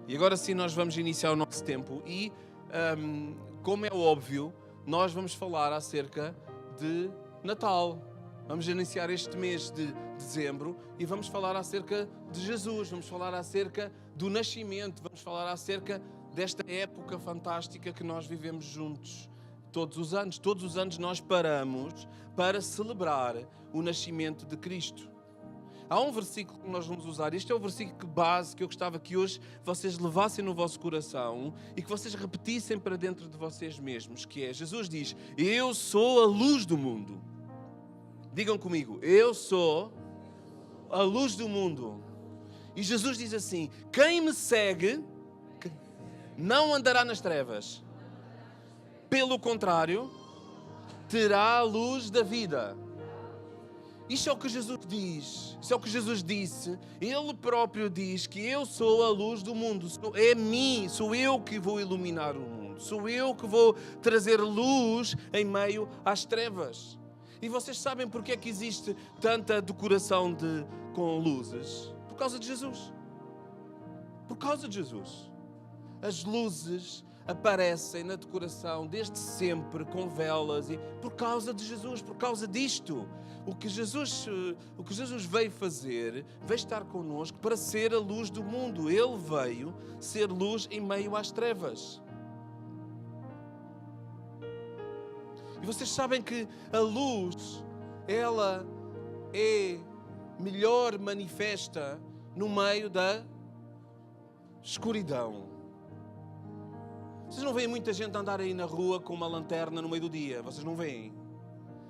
E agora sim nós vamos iniciar o nosso tempo e, como é óbvio, nós vamos falar acerca de Natal. Vamos iniciar este mês de dezembro e vamos falar acerca de Jesus, vamos falar acerca do nascimento, vamos falar acerca desta época fantástica que nós vivemos juntos todos os anos. Todos os anos nós paramos para celebrar o nascimento de Cristo. Há um versículo que nós vamos usar, este é o versículo base que eu gostava que hoje vocês levassem no vosso coração e que vocês repetissem para dentro de vocês mesmos, que é, Jesus diz, eu sou a luz do mundo. Digam comigo, eu sou a luz do mundo. E Jesus diz assim, quem me segue não andará nas trevas. Pelo contrário, terá a luz da vida. Isto é o que Jesus diz, isso é o que Jesus disse. Ele próprio diz que eu sou a luz do mundo. É mim, sou eu que vou iluminar o mundo. Sou eu que vou trazer luz em meio às trevas. E vocês sabem porque é que existe tanta decoração com luzes? Por causa de Jesus. Por causa de Jesus. As luzes aparecem na decoração desde sempre com velas e por causa de Jesus, por causa disto. O que Jesus veio fazer, veio estar connosco para ser a luz do mundo. Ele veio ser luz em meio às trevas. E vocês sabem que a luz, ela é melhor manifesta no meio da escuridão. Vocês não veem muita gente andar aí na rua com uma lanterna no meio do dia, vocês não veem?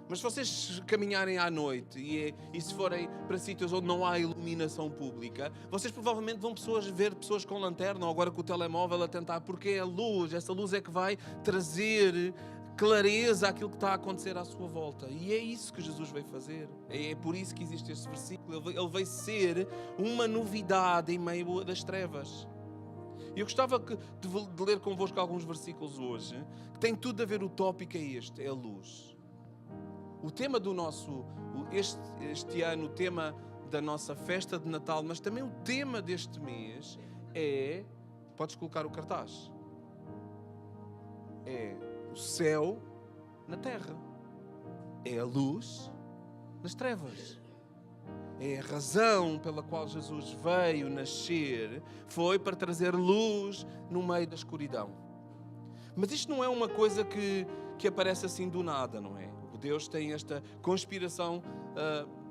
Mas se vocês caminharem à noite e se forem para sítios onde não há iluminação pública, vocês provavelmente vão ver pessoas com lanterna ou agora com o telemóvel a tentar, porque é a luz, essa luz é que vai trazer clareza àquilo que está a acontecer à sua volta. E é isso que Jesus veio fazer. É por isso que existe este versículo. Ele veio ser uma novidade em meio das trevas. E eu gostava de ler convosco alguns versículos hoje, que tem tudo a ver, o tópico é este, é a luz. O tema do este ano, o tema da nossa festa de Natal, mas também o tema deste mês é, podes colocar o cartaz, é o céu na terra, é a luz nas trevas. É a razão pela qual Jesus veio nascer, foi para trazer luz no meio da escuridão. Mas isto não é uma coisa que aparece assim do nada, não é? Deus tem esta conspiração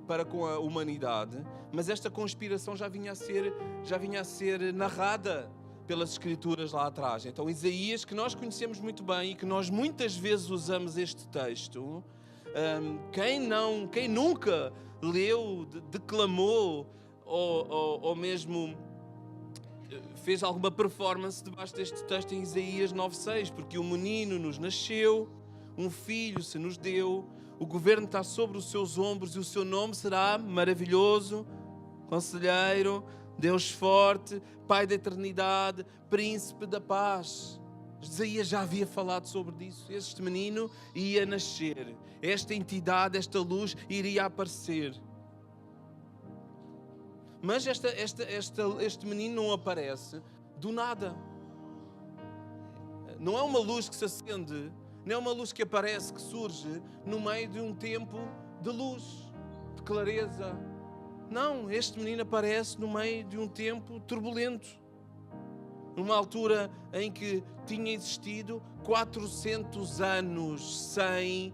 para com a humanidade, mas esta conspiração já vinha a ser narrada pelas Escrituras lá atrás. Então Isaías, que nós conhecemos muito bem e que nós muitas vezes usamos este texto, quem nunca leu, declamou ou mesmo fez alguma performance debaixo deste texto em Isaías 9:6, porque o menino nos nasceu, um filho se nos deu, o governo está sobre os seus ombros e o seu nome será maravilhoso, conselheiro, Deus forte, Pai da eternidade, príncipe da paz. Isaías já havia falado sobre isso. Este menino ia nascer. Esta entidade, esta luz iria aparecer. Mas este menino não aparece do nada. Não é uma luz que se acende, não é uma luz que aparece, que surge no meio de um tempo de luz, de clareza. Não, este menino aparece no meio de um tempo turbulento. Numa altura em que tinha existido 400 anos sem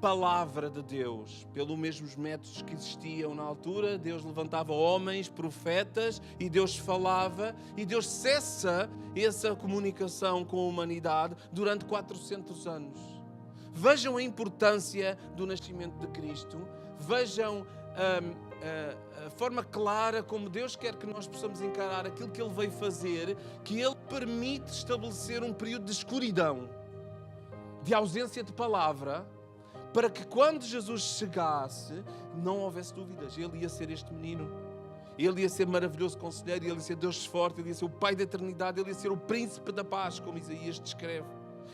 palavra de Deus. Pelos mesmos métodos que existiam na altura, Deus levantava homens, profetas, e Deus falava, e Deus cessa essa comunicação com a humanidade durante 400 anos. Vejam a importância do nascimento de Cristo, vejam a forma clara como Deus quer que nós possamos encarar aquilo que Ele veio fazer, que Ele permite estabelecer um período de escuridão, de ausência de palavra, para que quando Jesus chegasse, não houvesse dúvidas. Ele ia ser este menino. Ele ia ser maravilhoso conselheiro, ele ia ser Deus forte, ele ia ser o Pai da eternidade, ele ia ser o príncipe da paz, como Isaías descreve.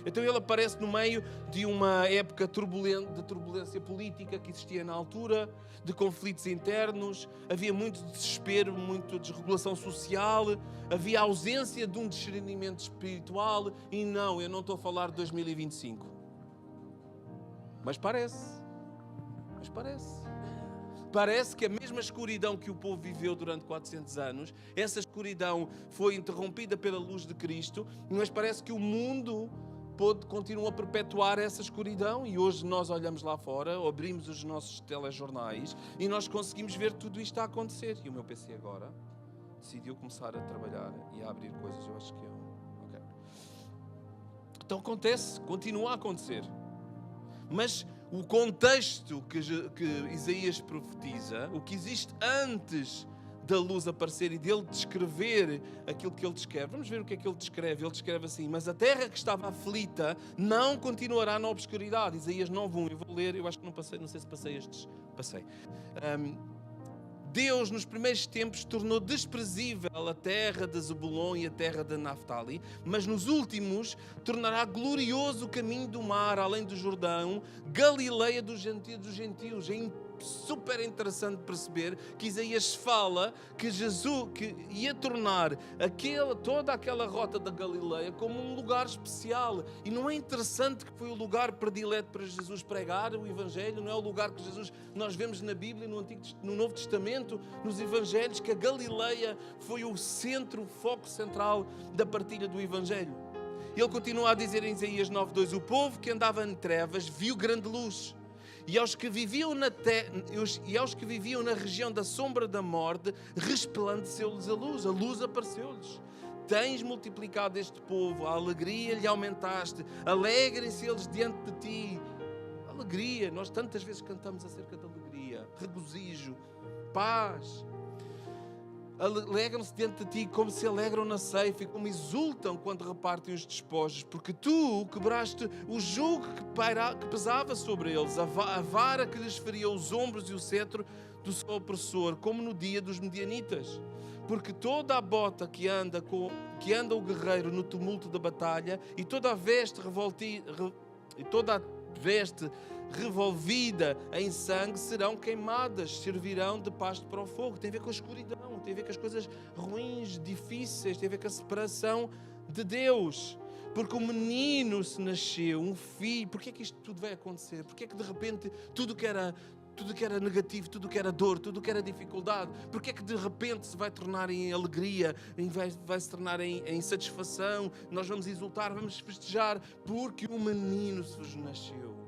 Então ele aparece no meio de uma época de turbulência política que existia na altura, de conflitos internos, havia muito desespero, muita desregulação social, havia ausência de um discernimento espiritual. E não, eu não estou a falar de 2025. Mas parece. Parece que a mesma escuridão que o povo viveu durante 400 anos, essa escuridão foi interrompida pela luz de Cristo, mas parece que o mundo continua a perpetuar essa escuridão. E hoje nós olhamos lá fora, abrimos os nossos telejornais e nós conseguimos ver tudo isto a acontecer. E o meu PC agora decidiu começar a trabalhar e a abrir coisas. Eu acho que ok. Então acontece, continua a acontecer. Mas o contexto que Isaías profetiza, o que existe antes da luz aparecer e dele descrever aquilo que ele descreve. Vamos ver o que é que ele descreve. Ele descreve assim: mas a terra que estava aflita não continuará na obscuridade. Isaías 9:1. Eu vou ler, eu acho que não passei, não sei se passei estes. Passei. Deus, nos primeiros tempos, tornou desprezível a terra de Zebulon e a terra de Naftali, mas nos últimos tornará glorioso o caminho do mar, além do Jordão, Galileia dos gentios. É super interessante perceber que Isaías fala que Jesus que ia tornar toda aquela rota da Galileia como um lugar especial. E não é interessante que foi o lugar predileto para Jesus pregar o Evangelho? Não é o lugar que Jesus, nós vemos na Bíblia, no Novo Testamento, nos Evangelhos, que a Galileia foi o centro, o foco central da partilha do Evangelho. Ele continua a dizer em Isaías 9:2: o povo que andava em trevas viu grande luz. E aos que viviam na região da sombra da morte, resplandeceu-lhes a luz apareceu-lhes. Tens multiplicado este povo, a alegria lhe aumentaste, alegrem-se eles diante de ti. Alegria, nós tantas vezes cantamos acerca de alegria, regozijo, paz. Alegram-se diante de ti como se alegram na ceifa e como exultam quando repartem os despojos, porque tu quebraste o jugo que pesava sobre eles, a vara que lhes feria os ombros e o cetro do seu opressor, como no dia dos medianitas. Porque toda a bota que anda o guerreiro no tumulto da batalha e toda a veste revolvida em sangue serão queimadas, servirão de pasto para o fogo. Tem a ver com a escuridão, tem a ver com as coisas ruins, difíceis, tem a ver com a separação de Deus. Porque o menino se nasceu, um filho. Porquê é que isto tudo vai acontecer? Porquê é que de repente tudo que era negativo, tudo que era dor, tudo que era dificuldade, porquê é que de repente se vai tornar em alegria, vai se tornar em satisfação? Nós vamos exultar, vamos festejar, porque o menino se vos nasceu.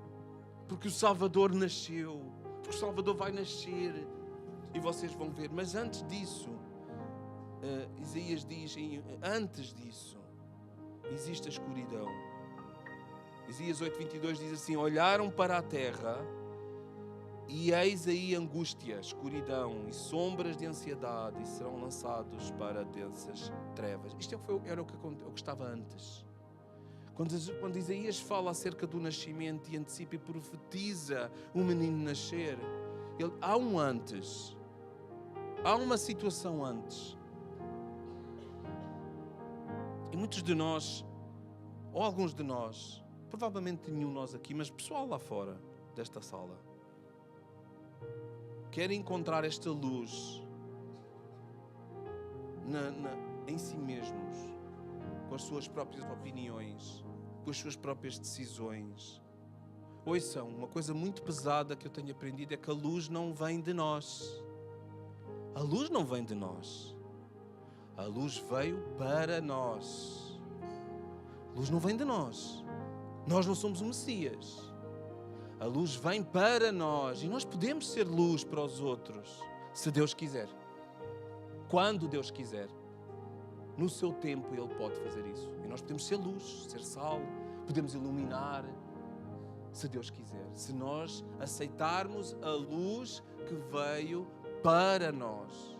Porque o Salvador nasceu, porque o Salvador vai nascer e vocês vão ver. Mas antes disso, Isaías diz, antes disso, existe a escuridão. Isaías 8:22 diz assim: olharam para a terra e eis aí angústia, escuridão e sombras de ansiedade e serão lançados para densas trevas. Isto era o que estava antes. Quando Isaías fala acerca do nascimento e antecipa e profetiza o menino nascer, há um antes. Há uma situação antes. E muitos de nós, ou alguns de nós, provavelmente nenhum de nós aqui, mas pessoal lá fora desta sala, querem encontrar esta luz em si mesmos, com as suas próprias opiniões, com as suas próprias decisões. Ouçam, uma coisa muito pesada que eu tenho aprendido é que a luz não vem de nós. A luz não vem de nós. A luz veio para nós. A luz não vem de nós. Nós não somos o Messias. A luz vem para nós e nós podemos ser luz para os outros, se Deus quiser. Quando Deus quiser. No seu tempo Ele pode fazer isso. E nós podemos ser luz, ser sal, podemos iluminar, se Deus quiser. Se nós aceitarmos a luz que veio para nós.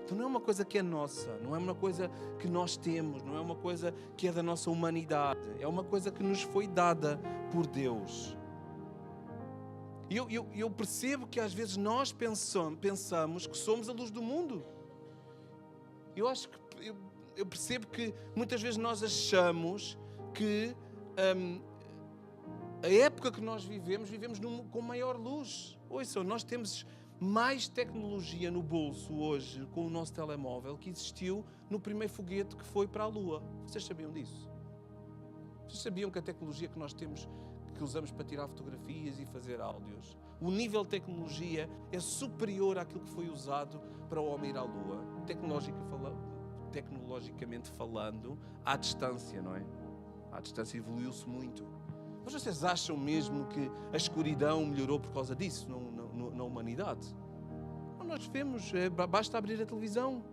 Então não é uma coisa que é nossa, não é uma coisa que nós temos, não é uma coisa que é da nossa humanidade. É uma coisa que nos foi dada por Deus. E eu percebo que às vezes nós pensamos que somos a luz do mundo. Eu percebo que muitas vezes nós achamos que a época que nós vivemos com maior luz. Ouçam, nós temos mais tecnologia no bolso hoje com o nosso telemóvel que existiu no primeiro foguete que foi para a Lua. Vocês sabiam disso? Vocês sabiam que a tecnologia que nós temos, que usamos para tirar fotografias e fazer áudios, o nível de tecnologia é superior àquilo que foi usado para o homem ir à Lua, tecnologicamente falando, à distância, não é? À distância evoluiu-se muito. Mas vocês acham mesmo que a escuridão melhorou por causa disso na humanidade? Não, nós vemos, basta abrir a televisão.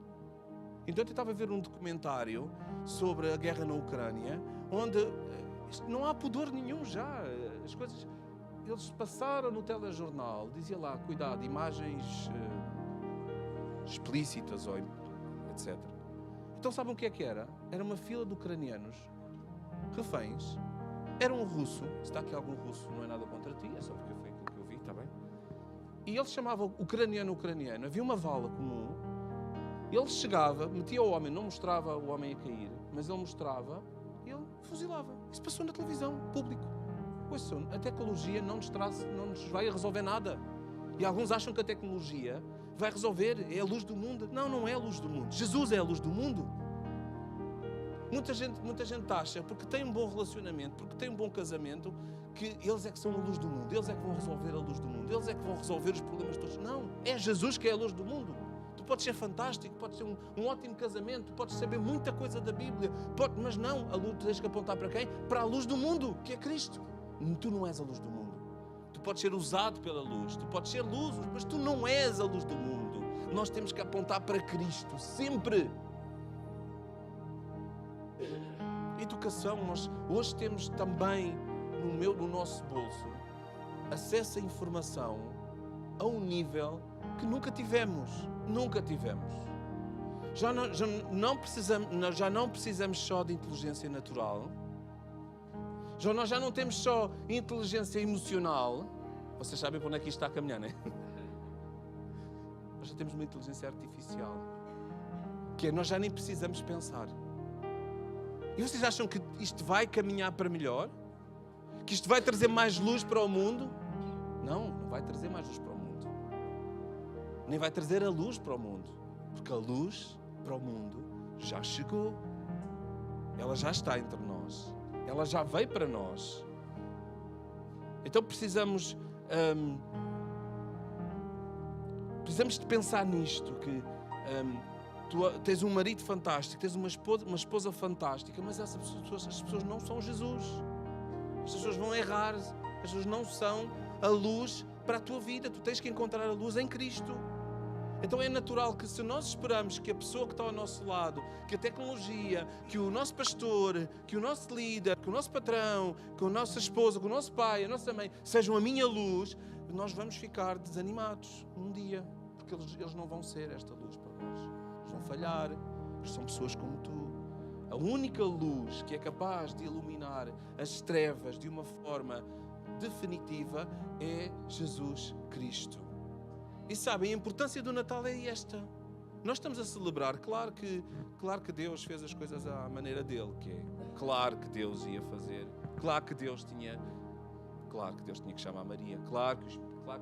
Então eu estava a ver um documentário sobre a guerra na Ucrânia, onde não há pudor nenhum já. As coisas, eles passaram no telejornal, dizia lá, cuidado, imagens explícitas, ou etc. Então sabem o que era? Era uma fila de ucranianos, reféns. Era um russo, se está aqui algum russo, não é nada contra ti, é só porque foi aquilo que eu vi, está bem? E ele chamava ucraniano, havia uma vala comum, ele chegava, metia o homem, não mostrava o homem a cair, mas ele mostrava, e ele fuzilava. Isso passou na televisão, público. Ouçam, a tecnologia não nos vai resolver nada. E alguns acham que a tecnologia vai resolver, é a luz do mundo. Não, não é a luz do mundo. Jesus é a luz do mundo. Muita gente acha, porque tem um bom relacionamento, porque tem um bom casamento, que eles é que são a luz do mundo, eles é que vão resolver a luz do mundo, eles é que vão resolver os problemas todos. Não, é Jesus que é a luz do mundo. Tu podes ser fantástico, podes ter um ótimo casamento, podes saber muita coisa da Bíblia, mas não, a luz tens que apontar para quem? Para a luz do mundo, que é Cristo. Tu não és a luz do mundo. Tu podes ser usado pela luz, tu podes ser luz, mas tu não és a luz do mundo. Nós temos que apontar para Cristo, sempre. Educação, nós hoje temos também no nosso bolso acesso à informação a um nível que nunca tivemos. Já não precisamos só de inteligência natural, nós já não temos só inteligência emocional. Vocês sabem para onde é que isto está a caminhar, não é? Nós já temos uma inteligência artificial, que é nós já nem precisamos pensar. E vocês acham que isto vai caminhar para melhor? Que isto vai trazer mais luz para o mundo? Não, não vai trazer mais luz para o mundo. Nem vai trazer a luz para o mundo. Porque a luz para o mundo já chegou. Ela já está entre nós. Ela já veio para nós. Então precisamos de pensar nisto, que tu tens um marido fantástico, tens uma esposa fantástica, mas as pessoas não são Jesus. As pessoas vão errar, as pessoas não são a luz para a tua vida. Tu tens que encontrar a luz em Cristo. Então é natural que, se nós esperamos que a pessoa que está ao nosso lado, que a tecnologia, que o nosso pastor, que o nosso líder, que o nosso patrão, que a nossa esposa, que o nosso pai, a nossa mãe, sejam a minha luz, nós vamos ficar desanimados um dia, porque eles não vão ser esta luz para nós. Eles vão falhar, eles são pessoas como tu. A única luz que é capaz de iluminar as trevas de uma forma definitiva é Jesus Cristo. E sabem, a importância do Natal é esta. Nós estamos a celebrar, claro que Deus fez as coisas à maneira dele, que é claro que Deus ia fazer, claro que Deus tinha que chamar Maria, claro que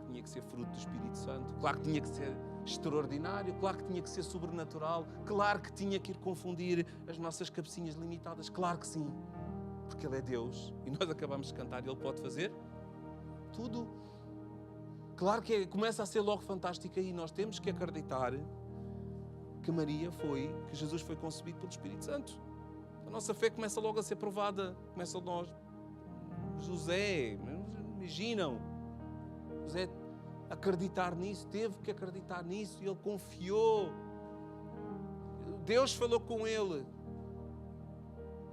tinha que ser fruto do Espírito Santo, claro que tinha que ser extraordinário, claro que tinha que ser sobrenatural, claro que tinha que ir confundir as nossas cabecinhas limitadas, claro que sim, porque Ele é Deus e nós acabamos de cantar e Ele pode fazer tudo. Claro que começa a ser logo fantástico aí. Nós temos que acreditar que Jesus foi concebido pelo Espírito Santo. A nossa fé começa logo a ser provada. Começa nós. José, imaginam, José acreditar nisso, teve que acreditar nisso e ele confiou. Deus falou com ele.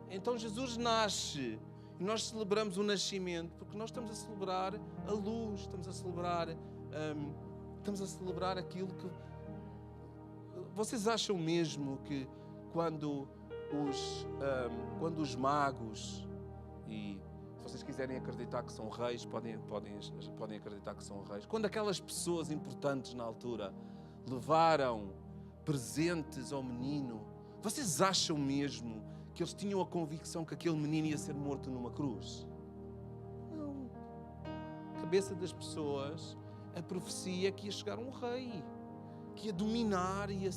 Então Jesus nasce. E nós celebramos o nascimento porque nós estamos a celebrar a luz, estamos a celebrar aquilo que... Vocês acham mesmo que quando os magos, e se vocês quiserem acreditar que são reis, podem acreditar que são reis, quando aquelas pessoas importantes na altura levaram presentes ao menino, vocês acham mesmo que eles tinham a convicção que aquele menino ia ser morto numa cruz. Não. Na cabeça das pessoas, a profecia é que ia chegar um rei, que ia dominar, ia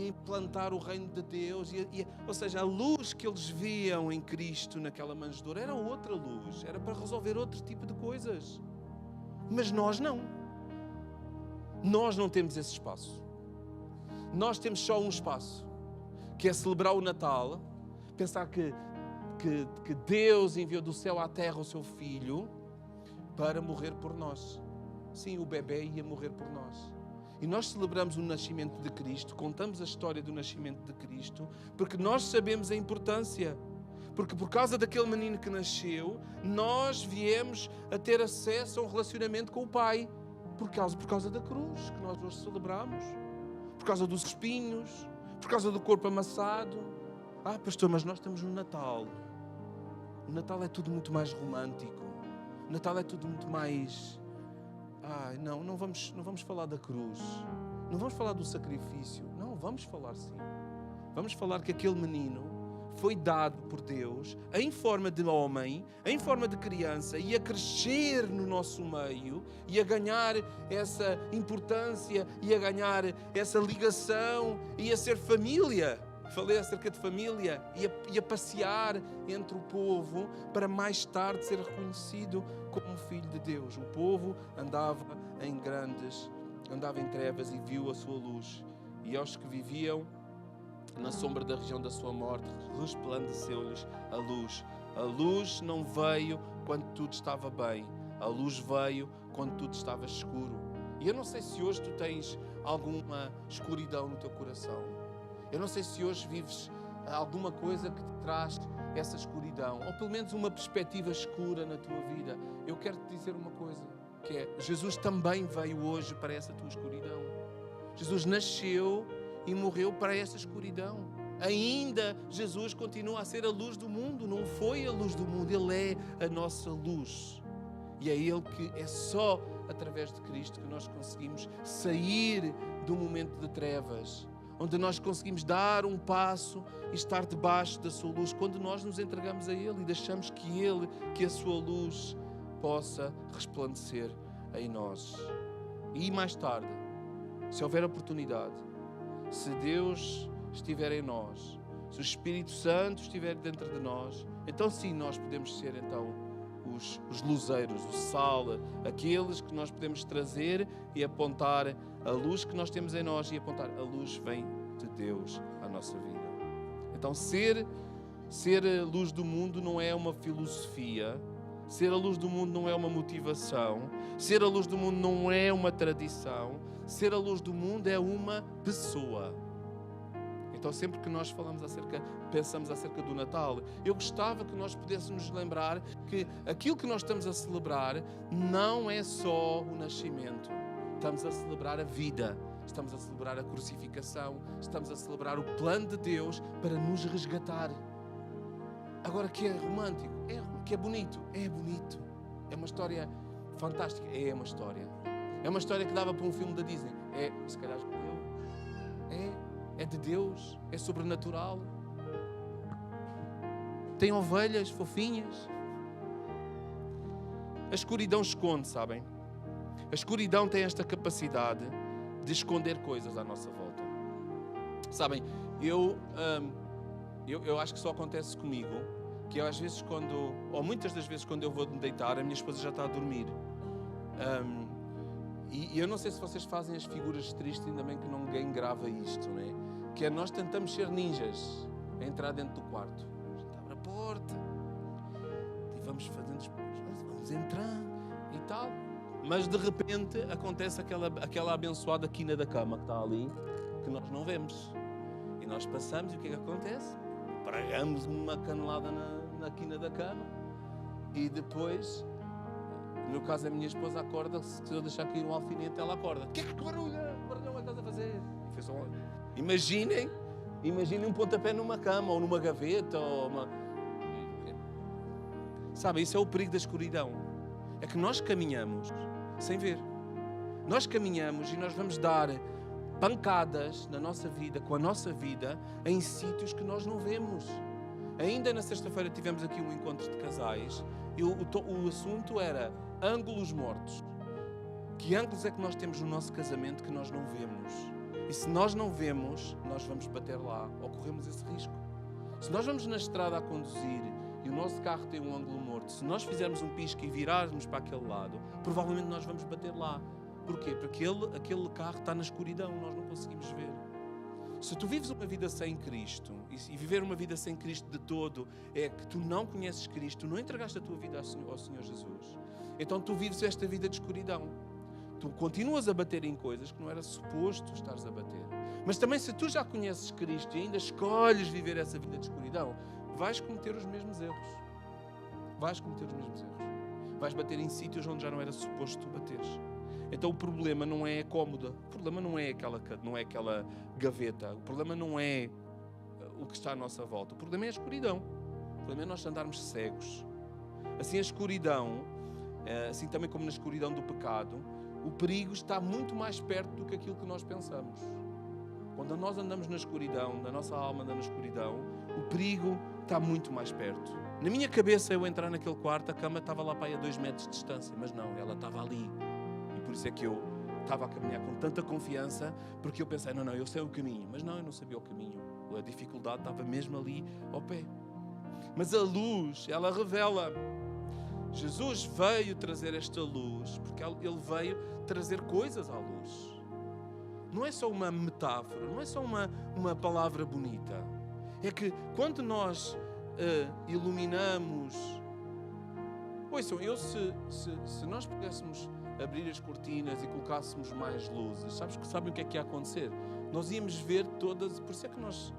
implantar o reino de Deus. Ou seja, a luz que eles viam em Cristo naquela manjedoura era outra luz, era para resolver outro tipo de coisas. Mas nós não. Nós não temos esse espaço. Nós temos só um espaço, que é celebrar o Natal, pensar que Deus enviou do céu à terra o seu Filho para morrer por nós. Sim, o bebê ia morrer por nós. E nós celebramos o nascimento de Cristo, contamos a história do nascimento de Cristo, porque nós sabemos a importância. Porque por causa daquele menino que nasceu, nós viemos a ter acesso a um relacionamento com o Pai. Por causa da cruz que nós hoje celebramos. Por causa dos espinhos, por causa do corpo amassado. Ah, pastor, mas nós estamos no Natal. O Natal é tudo muito mais romântico. O Natal é tudo muito mais... Não vamos falar da cruz. Não vamos falar do sacrifício. Não, vamos falar sim. Vamos falar que aquele menino foi dado por Deus em forma de homem, em forma de criança, e a crescer no nosso meio, e a ganhar essa importância, e a ganhar essa ligação, e a ser família. Falei acerca de família, e a passear entre o povo, para mais tarde ser reconhecido como filho de Deus. O povo andava em trevas e viu a sua luz. E aos que viviam na sombra da região da sua morte, resplandeceu-lhes a luz. A luz não veio quando tudo estava bem. A luz veio quando tudo estava escuro. E eu não sei se hoje tu tens alguma escuridão no teu coração. Eu não sei se hoje vives alguma coisa que te traz essa escuridão, ou pelo menos uma perspectiva escura na tua vida. Eu quero te dizer uma coisa, que é: Jesus também veio hoje para essa tua escuridão. Jesus nasceu e morreu para essa escuridão. Ainda Jesus continua a ser a luz do mundo. Não foi a luz do mundo, Ele é a nossa luz. E é Ele que é só através de Cristo que nós conseguimos sair do momento de trevas, onde nós conseguimos dar um passo e estar debaixo da sua luz, quando nós nos entregamos a Ele e deixamos que a sua luz possa resplandecer em nós. E mais tarde, se houver oportunidade, se Deus estiver em nós, se o Espírito Santo estiver dentro de nós, então sim, nós podemos ser os luzeiros, o sal, aqueles que nós podemos trazer e apontar a luz que nós temos em nós, e apontar a luz vem de Deus à nossa vida. Então ser a luz do mundo não é uma filosofia, ser a luz do mundo não é uma motivação, ser a luz do mundo não é uma tradição, ser a luz do mundo é uma pessoa. Então sempre que nós pensamos acerca do Natal, eu gostava que nós pudéssemos lembrar que aquilo que nós estamos a celebrar não é só o nascimento. Estamos a celebrar a vida, estamos a celebrar a crucificação, estamos a celebrar o plano de Deus para nos resgatar. Agora, que é romântico, que é bonito, é uma história fantástica, é uma história que dava para um filme da Disney, se calhar é de Deus, é sobrenatural, tem ovelhas fofinhas. A escuridão esconde, sabem? A escuridão tem esta capacidade de esconder coisas à nossa volta. Sabem, eu acho que só acontece comigo, que eu às vezes muitas das vezes quando eu vou me deitar, a minha esposa já está a dormir. E eu não sei se vocês fazem as figuras tristes, ainda bem que ninguém grava isto, não é? Que é, nós tentamos ser ninjas, a entrar dentro do quarto. A gente abre a porta e vamos entrando e tal. Mas de repente acontece aquela abençoada quina da cama que está ali, que nós não vemos. E nós passamos e o que é que acontece? Pregamos uma canelada na quina da cama e depois, no meu caso a minha esposa acorda, se eu deixar cair um alfinete ela acorda. Que barulho é que estás a fazer? Imaginem um pontapé numa cama ou numa gaveta ou uma... Sabe, isso é o perigo da escuridão. É que nós caminhamos sem ver. Nós caminhamos e nós vamos dar pancadas na nossa vida, com a nossa vida, em sítios que nós não vemos. Ainda na sexta-feira tivemos aqui um encontro de casais e o assunto era ângulos mortos. Que ângulos é que nós temos no nosso casamento que nós não vemos? E se nós não vemos, nós vamos bater lá ou corremos esse risco. Se nós vamos na estrada a conduzir e o nosso carro tem um ângulo morto, se nós fizermos um pisca e virarmos para aquele lado, provavelmente nós vamos bater lá. Porquê? Porque aquele carro está na escuridão, nós não conseguimos ver. Se tu vives uma vida sem Cristo, e viver uma vida sem Cristo de todo, é que tu não conheces Cristo, tu não entregaste a tua vida ao Senhor Jesus, então tu vives esta vida de escuridão. Tu continuas a bater em coisas que não era suposto estares a bater. Mas também se tu já conheces Cristo e ainda escolhes viver essa vida de escuridão, vais cometer os mesmos erros. Vais cometer os mesmos erros. Vais bater em sítios onde já não era suposto tu bateres. Então o problema não é a cômoda, o problema não é aquela gaveta, o problema não é o que está à nossa volta, o problema é a escuridão. O problema é nós andarmos cegos. Assim a escuridão, assim também como na escuridão do pecado, o perigo está muito mais perto do que aquilo que nós pensamos. Quando nós andamos na escuridão, a nossa alma anda na escuridão, o perigo está muito mais perto. Na minha cabeça, eu entrar naquele quarto, a cama estava lá para aí a 2 metros de distância, mas não, ela estava ali. E por isso é que eu estava a caminhar com tanta confiança, porque eu pensei, não, eu sei o caminho. Mas não, eu não sabia o caminho. A dificuldade estava mesmo ali ao pé. Mas a luz, ela revela. Jesus veio trazer esta luz, porque Ele veio trazer coisas à luz. Não é só uma metáfora, não é só uma palavra bonita. É que quando nós iluminamos... Ouçam, se nós pudéssemos abrir as cortinas e colocássemos mais luzes, sabem o que é que ia acontecer? Nós íamos ver todas... Por isso é que nós...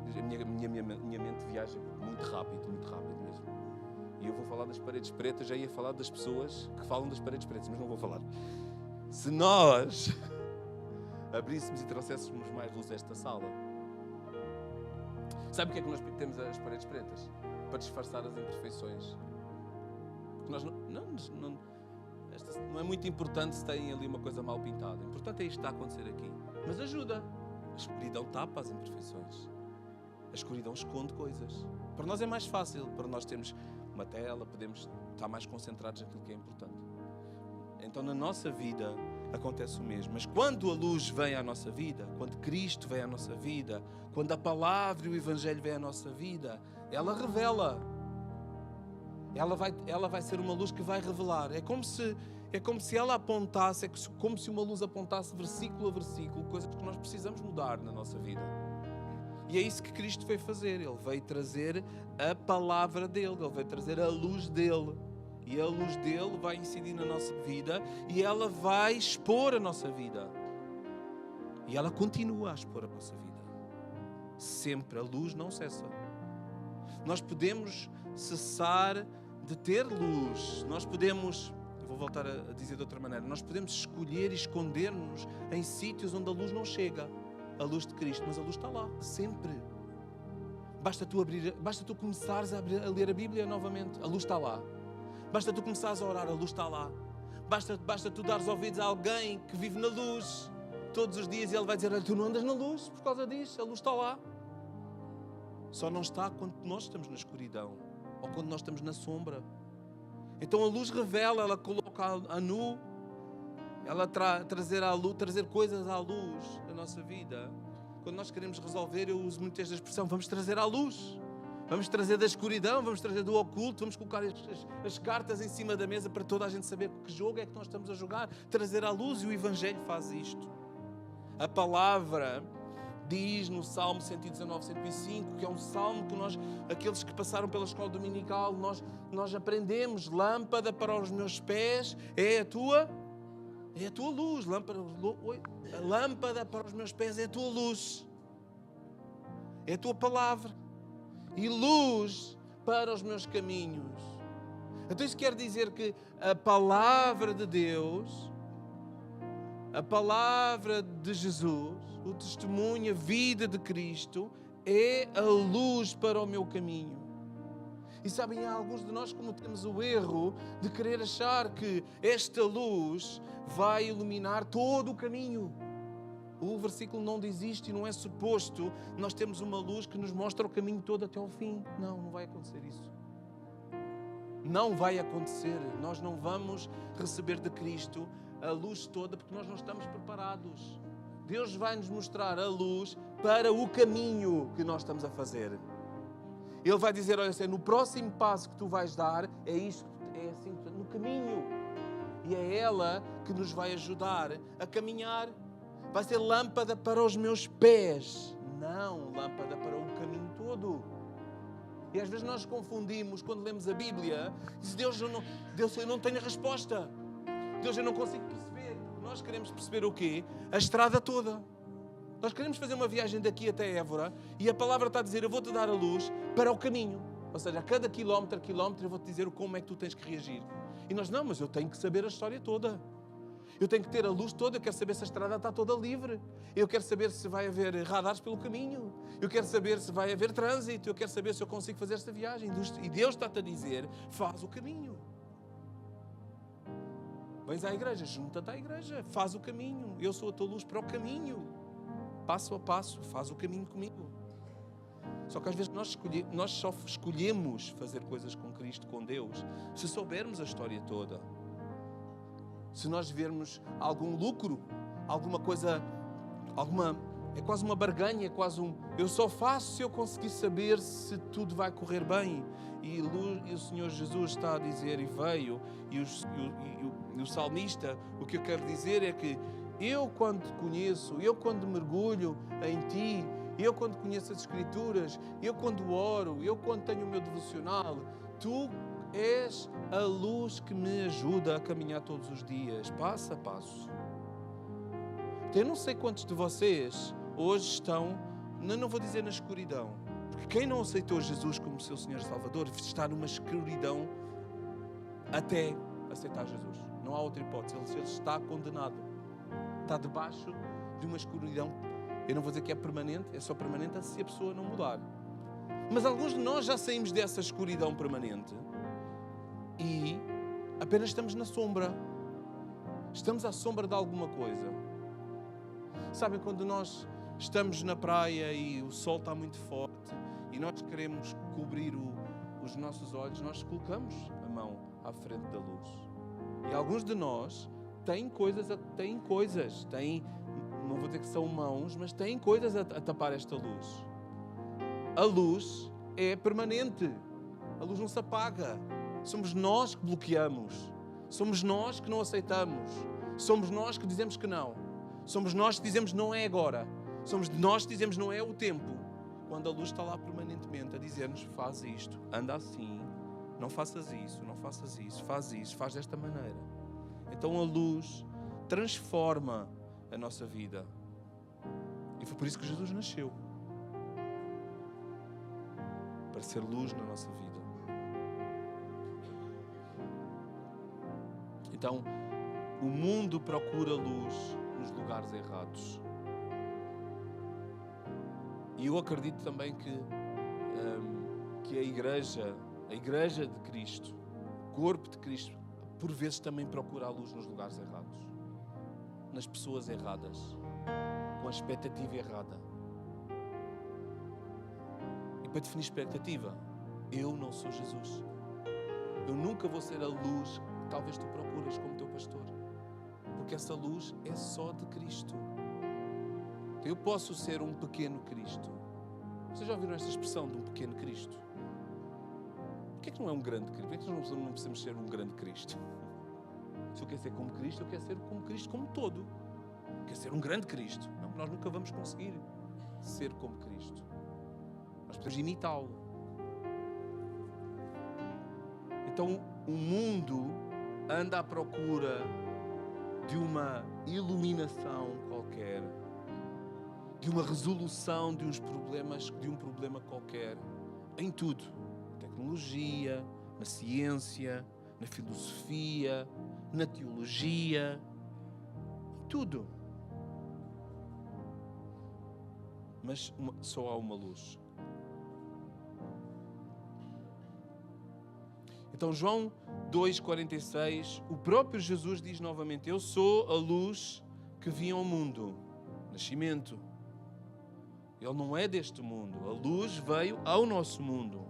A minha mente viaja muito rápido mesmo. E eu vou falar das paredes pretas, já ia falar das pessoas que falam das paredes pretas, mas não vou falar. Se nós abríssemos e trouxéssemos mais luz a esta sala, sabe o que é que nós temos as paredes pretas? Para disfarçar as imperfeições. Porque nós não é muito importante se tem ali uma coisa mal pintada. O importante é isto que está a acontecer aqui. Mas ajuda. A escuridão tapa as imperfeições. A escuridão esconde coisas. Para nós é mais fácil, para nós termos uma tela, podemos estar mais concentrados naquilo que é importante. Então na nossa vida acontece o mesmo. Mas quando a luz vem à nossa vida, quando Cristo vem à nossa vida, quando a palavra e o Evangelho vem à nossa vida, ela revela. Ela vai ser uma luz que vai revelar. É como se ela apontasse, como se uma luz apontasse versículo a versículo, coisas que nós precisamos mudar na nossa vida. E é isso que Cristo veio fazer. Ele veio trazer a palavra dele, ele veio trazer a luz dele. E a luz dele vai incidir na nossa vida e ela vai expor a nossa vida. E ela continua a expor a nossa vida. Sempre a luz não cessa. Nós podemos cessar de ter luz. Nós podemos, eu vou voltar a dizer de outra maneira, nós podemos escolher e esconder-nos em sítios onde a luz não chega. A luz de Cristo, mas a luz está lá, sempre. Basta tu começares a ler a Bíblia novamente, a luz está lá. Basta tu começares a orar, a luz está lá. Basta tu dares ouvidos a alguém que vive na luz todos os dias e ele vai dizer, olha, tu não andas na luz por causa disso, a luz está lá. Só não está quando nós estamos na escuridão ou quando nós estamos na sombra. Então a luz revela, ela coloca a nu, ela trazer coisas à luz da nossa vida. Quando nós queremos resolver, eu uso muito esta expressão, vamos trazer à luz. Vamos trazer da escuridão, vamos trazer do oculto, vamos colocar as cartas em cima da mesa para toda a gente saber que jogo é que nós estamos a jogar. Trazer à luz, e o Evangelho faz isto. A palavra diz no Salmo 119, 105, que é um salmo que aqueles que passaram pela escola dominical, nós aprendemos, lâmpada para os meus pés é a tua luz. A lâmpada para os meus pés é a tua luz. É a tua palavra. E luz para os meus caminhos. Então isso quer dizer que a palavra de Deus, a palavra de Jesus, o testemunho, a vida de Cristo, é a luz para o meu caminho. E sabem, há alguns de nós que cometemos o erro de querer achar que esta luz vai iluminar todo o caminho. O versículo não diz isto e não é suposto nós temos uma luz que nos mostra o caminho todo até ao fim. Não vai acontecer isso. Não vai acontecer. Nós não vamos receber de Cristo a luz toda porque nós não estamos preparados. Deus vai nos mostrar a luz para o caminho que nós estamos a fazer. Ele vai dizer, olha, no próximo passo que tu vais dar, é isto, é assim, no caminho. E é ela que nos vai ajudar a caminhar. Vai ser lâmpada para os meus pés, não lâmpada para o caminho todo. E às vezes nós confundimos quando lemos a Bíblia, diz Deus, eu não tenho a resposta. Deus, eu não consigo perceber. Nós queremos perceber o quê? A estrada toda. Nós queremos fazer uma viagem daqui até Évora e a palavra está a dizer, eu vou-te dar a luz para o caminho. Ou seja, a cada quilómetro, eu vou-te dizer como é que tu tens que reagir. E nós, não, mas eu tenho que saber a história toda. Eu tenho que ter a luz toda, eu quero saber se a estrada está toda livre. Eu quero saber se vai haver radares pelo caminho. Eu quero saber se vai haver trânsito. Eu quero saber se eu consigo fazer esta viagem. E Deus está-te a dizer, faz o caminho. Vens à igreja, junta-te à igreja, faz o caminho. Eu sou a tua luz para o caminho. Passo a passo, faz o caminho comigo. Só que às vezes nós só escolhemos fazer coisas com Cristo, com Deus, se soubermos a história toda. Se nós vermos algum lucro, alguma coisa, é quase uma barganha, é quase eu só faço se eu conseguir saber se tudo vai correr bem. E o Senhor Jesus está a dizer, e veio, e o salmista, o que eu quero dizer é que eu quando te conheço, eu quando mergulho em ti, eu quando conheço as Escrituras, eu quando oro, eu quando tenho o meu devocional, tu és a luz que me ajuda a caminhar todos os dias, passo a passo. Eu não sei quantos de vocês hoje estão, não vou dizer na escuridão, porque quem não aceitou Jesus como seu Senhor e Salvador está numa escuridão até aceitar Jesus. Não há outra hipótese, ele está condenado. Está debaixo de uma escuridão. Eu não vou dizer que é permanente, é só permanente se a pessoa não mudar. Mas alguns de nós já saímos dessa escuridão permanente e apenas estamos na sombra. Estamos à sombra de alguma coisa. Sabem, quando nós estamos na praia e o sol está muito forte e nós queremos cobrir os nossos olhos, nós colocamos a mão à frente da luz. E alguns de nós têm coisas, não vou dizer que são mãos, mas têm coisas a tapar esta luz. A luz é permanente. A luz não se apaga. Somos nós que bloqueamos. Somos nós que não aceitamos. Somos nós que dizemos que não. Somos nós que dizemos não é agora. Somos nós que dizemos não é o tempo. Quando a luz está lá permanentemente a dizer-nos faz isto, anda assim, não faças isso, faz desta maneira. Então a luz transforma a nossa vida. E foi por isso que Jesus nasceu. Para ser luz na nossa vida. Então, o mundo procura luz nos lugares errados. E eu acredito também que a igreja de Cristo, o corpo de Cristo, por vezes também procura a luz nos lugares errados. Nas pessoas erradas, com a expectativa errada. E para definir expectativa, eu não sou Jesus. Eu nunca vou ser a luz que talvez tu procuras como teu pastor. Porque essa luz é só de Cristo. Eu posso ser um pequeno Cristo. Vocês já ouviram esta expressão de um pequeno Cristo? Porquê que não é um grande Cristo? Porquê que nós não precisamos ser um grande Cristo? Se eu quero ser como Cristo, eu quero ser como Cristo como todo. Eu quero ser um grande Cristo. Não, nós nunca vamos conseguir ser como Cristo. Nós podemos imitá-lo. Então, o mundo anda à procura de uma iluminação qualquer, de uma resolução de um problema qualquer, em tudo. Tecnologia, na ciência, na filosofia, na teologia, em tudo. Mas só há uma luz. Então, João 2,46, o próprio Jesus diz novamente: eu sou a luz que vim ao mundo. nascimento. Ele não é deste mundo. A luz veio ao nosso mundo.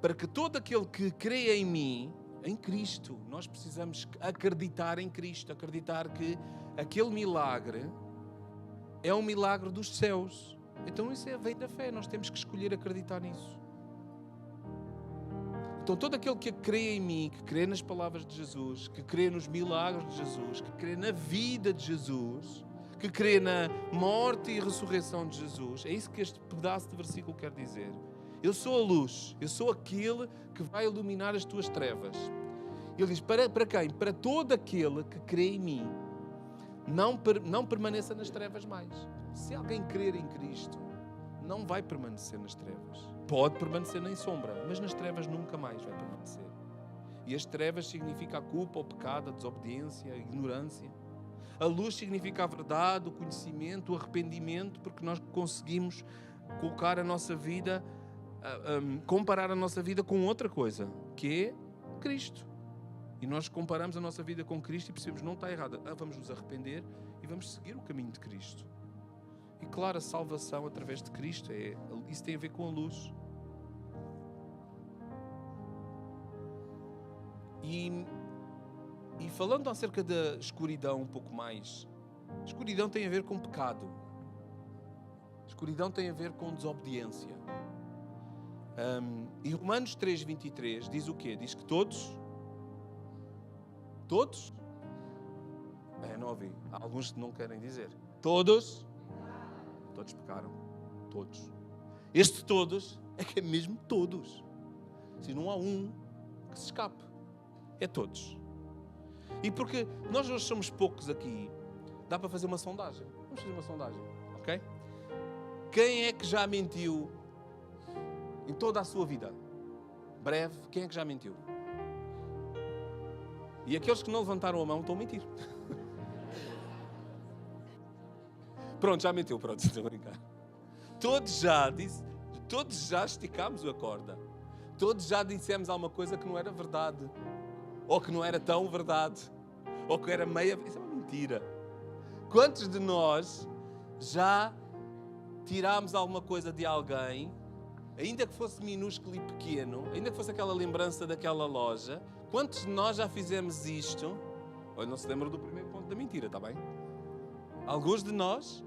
Para que todo aquele que crê em mim, em Cristo, nós precisamos acreditar em Cristo, acreditar que aquele milagre é um milagre dos céus. Então isso vem da fé, nós temos que escolher acreditar nisso. Então todo aquele que crê em mim, que crê nas palavras de Jesus, que crê nos milagres de Jesus, que crê na vida de Jesus, que crê na morte e ressurreição de Jesus, é isso que este pedaço de versículo quer dizer. Eu sou a luz, eu sou aquele que vai iluminar as tuas trevas. Ele diz, para quem? Para todo aquele que crê em mim, não permaneça nas trevas mais. Se alguém crer em Cristo, não vai permanecer nas trevas. Pode permanecer na sombra, mas nas trevas nunca mais vai permanecer. E as trevas significa a culpa, o pecado, a desobediência, a ignorância. A luz significa a verdade, o conhecimento, o arrependimento, porque nós conseguimos colocar a nossa vida, comparar a nossa vida com outra coisa, que é Cristo. E nós comparamos a nossa vida com Cristo e percebemos, não está errada. Vamos nos arrepender e vamos seguir o caminho de Cristo. E claro, a salvação através de Cristo, isso tem a ver com a luz. E falando acerca da escuridão um pouco mais, escuridão tem a ver com pecado. Escuridão tem a ver com desobediência. E Romanos 3:23 diz o quê? Diz que todos? Não ouvi. Há alguns que não querem dizer. Todos pecaram. Todos. Este todos é que é mesmo todos. Se não há um que se escape. É todos. E porque nós hoje somos poucos aqui, dá para fazer uma sondagem. Vamos fazer uma sondagem, ok? Quem é que já mentiu em toda a sua vida? Breve, quem é que já mentiu? E aqueles que não levantaram a mão estão a mentir. Pronto, já mentiu, pronto, estou a brincar. Todos já esticámos a corda. Todos já dissemos alguma coisa que não era verdade. Ou que não era tão verdade. Ou que era meia... Isso é uma mentira. Quantos de nós já tirámos alguma coisa de alguém, ainda que fosse minúsculo e pequeno, ainda que fosse aquela lembrança daquela loja, quantos de nós já fizemos isto? Olha, não se lembra do primeiro ponto da mentira, está bem? Alguns de nós.